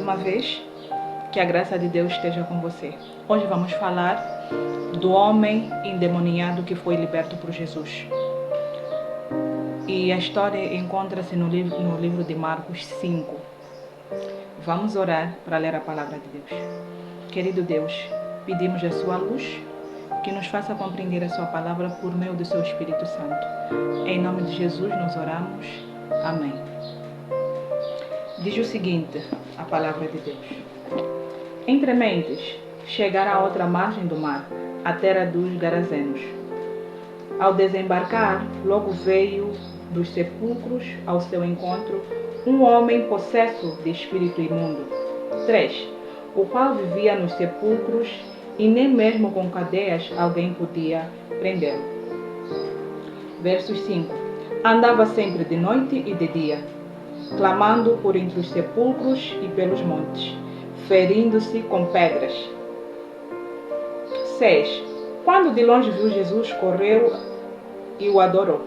uma vez. Que a graça de Deus esteja com você. Hoje vamos falar do homem endemoniado que foi liberto por Jesus. E a história encontra-se no livro de Marcos 5. Vamos orar para ler a palavra de Deus. Querido Deus, pedimos a sua luz que nos faça compreender a sua palavra por meio do seu Espírito Santo. Em nome de Jesus nós oramos. Amém. Diz o seguinte, a palavra de Deus. Entre mentes, chegaram à outra margem do mar, a terra dos Gerazenos. Ao desembarcar, logo veio dos sepulcros ao seu encontro um homem possesso de espírito imundo. 3. O qual vivia nos sepulcros e nem mesmo com cadeias alguém podia prendê-lo. Versos 5. Andava sempre de noite e de dia, clamando por entre os sepulcros e pelos montes, ferindo-se com pedras. 6. Quando de longe viu Jesus, correu e o adorou.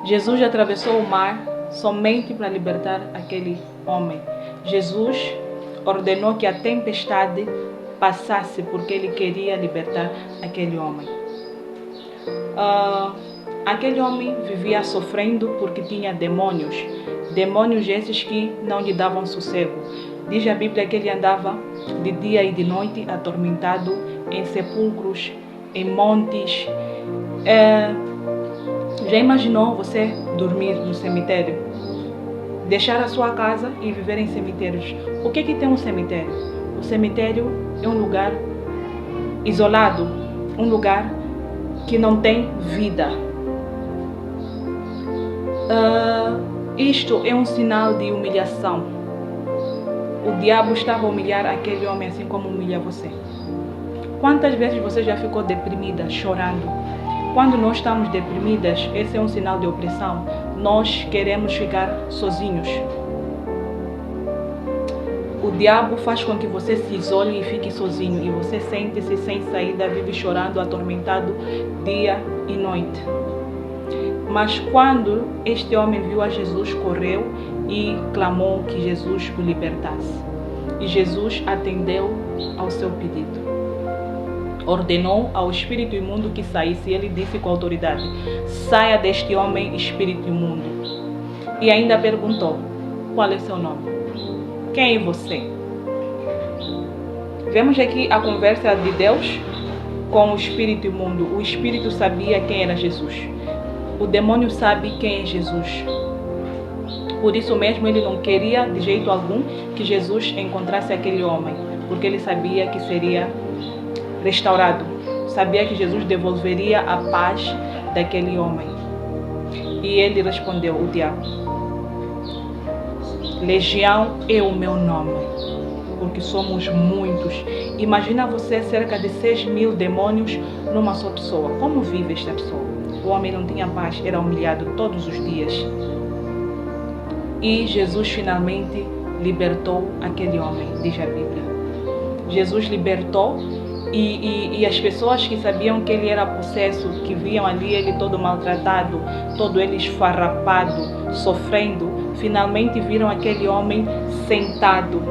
Jesus atravessou o mar somente para libertar aquele homem. Jesus ordenou que a tempestade passasse porque ele queria libertar aquele homem. Aquele homem vivia sofrendo porque tinha demônios esses que não lhe davam sossego. Diz a Bíblia que ele andava de dia e de noite atormentado em sepulcros, em montes. Já imaginou você dormir no cemitério? Deixar a sua casa e viver em cemitérios. O que tem um cemitério? O cemitério é um lugar isolado, um lugar que não tem vida. Isto é um sinal de humilhação. O diabo estava a humilhar aquele homem assim como humilha você. Quantas vezes você já ficou deprimida, chorando? Quando nós estamos deprimidas, esse é um sinal de opressão. Nós queremos ficar sozinhos. O diabo faz com que você se isole e fique sozinho. E você sente-se sem saída, vive chorando, atormentado dia e noite. Mas quando este homem viu a Jesus, correu e clamou que Jesus o libertasse. E Jesus atendeu ao seu pedido. Ordenou ao espírito imundo que saísse. E ele disse com autoridade: saia deste homem, espírito imundo. E ainda perguntou: qual é seu nome? Quem é você? Vemos aqui a conversa de Deus com o espírito imundo. O espírito sabia quem era Jesus. O demônio sabe quem é Jesus. Por isso mesmo ele não queria de jeito algum que Jesus encontrasse aquele homem, porque ele sabia que seria restaurado. Sabia que Jesus devolveria a paz daquele homem. E ele respondeu, o diabo: Legião é o meu nome, porque somos muitos. Imagina você cerca de 6.000 demônios numa só pessoa. Como vive esta pessoa? O homem não tinha paz, era humilhado todos os dias. E Jesus finalmente libertou aquele homem, diz a Bíblia. Jesus libertou e as pessoas que sabiam que ele era possesso, que viam ali ele todo maltratado, todo ele esfarrapado, sofrendo, finalmente viram aquele homem sentado,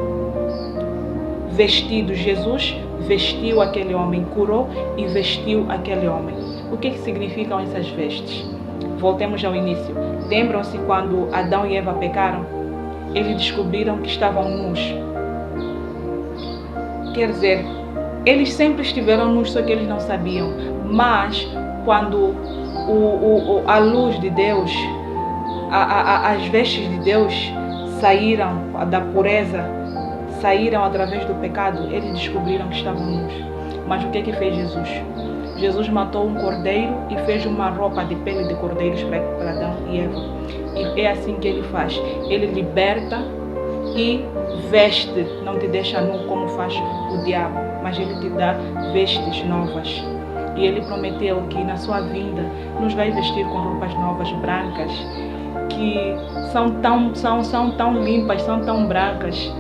vestido. Jesus vestiu aquele homem, curou e vestiu aquele homem. O que significam essas vestes? Voltemos ao início. Lembram-se quando Adão e Eva pecaram? Eles descobriram que estavam nus. Quer dizer, eles sempre estiveram nus, só que eles não sabiam. Mas quando a luz de Deus, as vestes de Deus saíram da pureza, saíram através do pecado, eles descobriram que estavam nus. Mas o que fez Jesus? Jesus matou um cordeiro e fez uma roupa de pele de cordeiros para Adão e Eva. E é assim que ele faz. Ele liberta e veste, não te deixa nu como faz o diabo, mas ele te dá vestes novas. E ele prometeu que na sua vinda nos vai vestir com roupas novas, brancas, que são tão limpas, são tão brancas,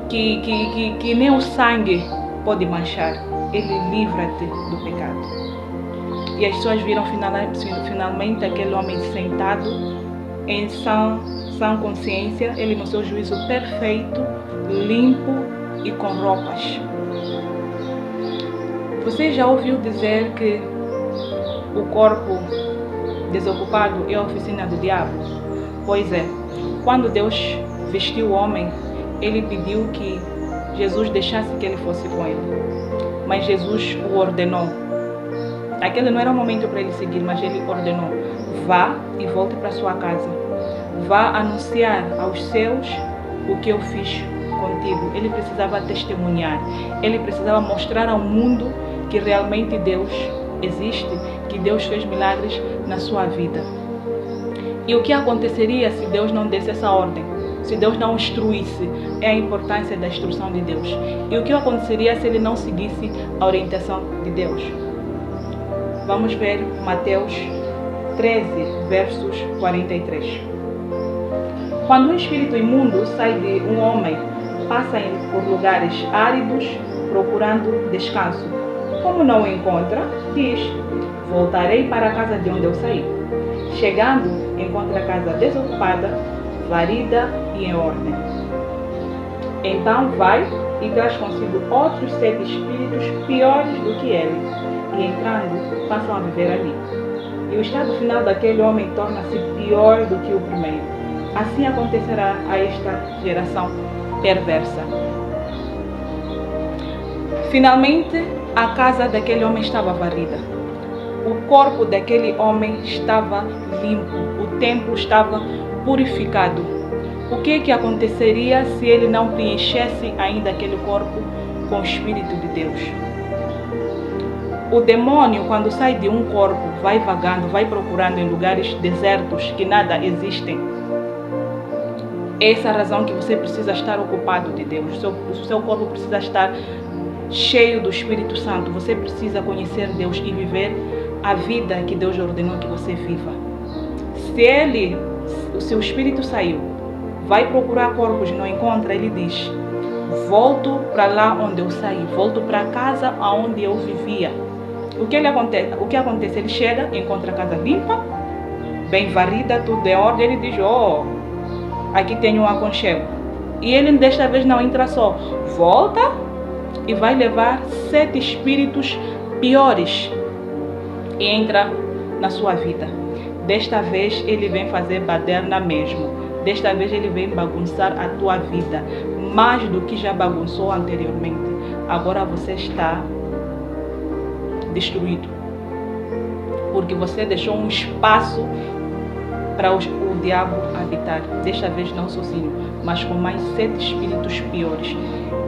que nem o sangue pode manchar. Ele livra-te do pecado. E as pessoas viram finalmente aquele homem sentado em sã consciência, ele no seu juízo perfeito, limpo e com roupas. Você já ouviu dizer que o corpo desocupado é a oficina do diabo? Pois é, quando Deus vestiu o homem, ele pediu que Jesus deixasse que ele fosse com ele. Mas Jesus o ordenou. Aquele não era o momento para ele seguir, mas ele ordenou: vá e volte para sua casa. Vá anunciar aos seus o que eu fiz contigo. Ele precisava testemunhar. Ele precisava mostrar ao mundo que realmente Deus existe, que Deus fez milagres na sua vida. E o que aconteceria se Deus não desse essa ordem? Se Deus não instruísse? É a importância da instrução de Deus. E o que aconteceria se ele não seguisse a orientação de Deus? Vamos ver Mateus 13, versos 43. Quando um espírito imundo sai de um homem, passa por lugares áridos procurando descanso. Como não o encontra, diz: voltarei para a casa de onde eu saí. Chegando, encontra a casa desocupada, varrida e em ordem. Então vai e traz consigo outros 7 espíritos piores do que ele, e entrando, passam a viver ali. E o estado final daquele homem torna-se pior do que o primeiro. Assim acontecerá a esta geração perversa. Finalmente, a casa daquele homem estava varrida. O corpo daquele homem estava limpo. O templo estava purificado. O que aconteceria se ele não preenchesse ainda aquele corpo com o Espírito de Deus? O demônio, quando sai de um corpo, vai vagando, vai procurando em lugares desertos que nada existem. Essa é a razão que você precisa estar ocupado de Deus. O seu corpo precisa estar cheio do Espírito Santo. Você precisa conhecer Deus e viver a vida que Deus ordenou que você viva. Se o Espírito saiu, vai procurar corpos e não encontra, ele diz: volto para lá onde eu saí, volto para a casa onde eu vivia. O que acontece? Ele chega, encontra a casa limpa, bem varrida, tudo em ordem. Ele diz: aqui tem um aconchego. E ele desta vez não entra só, volta e vai levar 7 espíritos piores e entra na sua vida. Desta vez ele vem fazer baderna mesmo. Desta vez ele vem bagunçar a tua vida, mais do que já bagunçou anteriormente. Agora você está destruído, porque você deixou um espaço para o diabo habitar. Desta vez não sozinho, mas com mais 7 espíritos piores.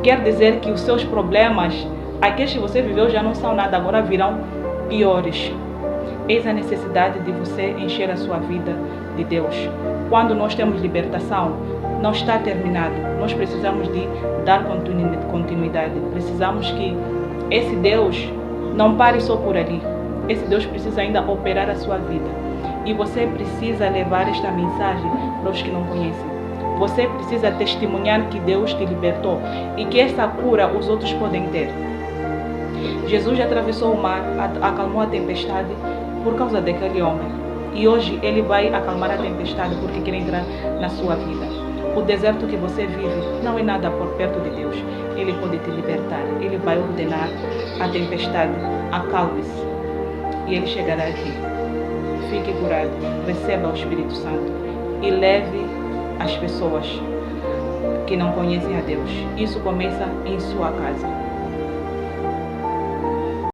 Quer dizer que os seus problemas, aqueles que você viveu, já não são nada, agora virão piores. Eis a necessidade de você encher a sua vida de Deus. Quando nós temos libertação, não está terminado. Nós precisamos de dar continuidade. Precisamos que esse Deus não pare só por ali. Esse Deus precisa ainda operar a sua vida. E você precisa levar esta mensagem para os que não conhecem. Você precisa testemunhar que Deus te libertou e que essa cura os outros podem ter. Jesus atravessou o mar, acalmou a tempestade por causa daquele homem. E hoje ele vai acalmar a tempestade porque quer entrar na sua vida. O deserto que você vive não é nada por perto de Deus. Ele pode te libertar. Ele vai ordenar a tempestade: acalme-se. E ele chegará aqui. Fique curado. Receba o Espírito Santo. E leve as pessoas que não conhecem a Deus. Isso começa em sua casa.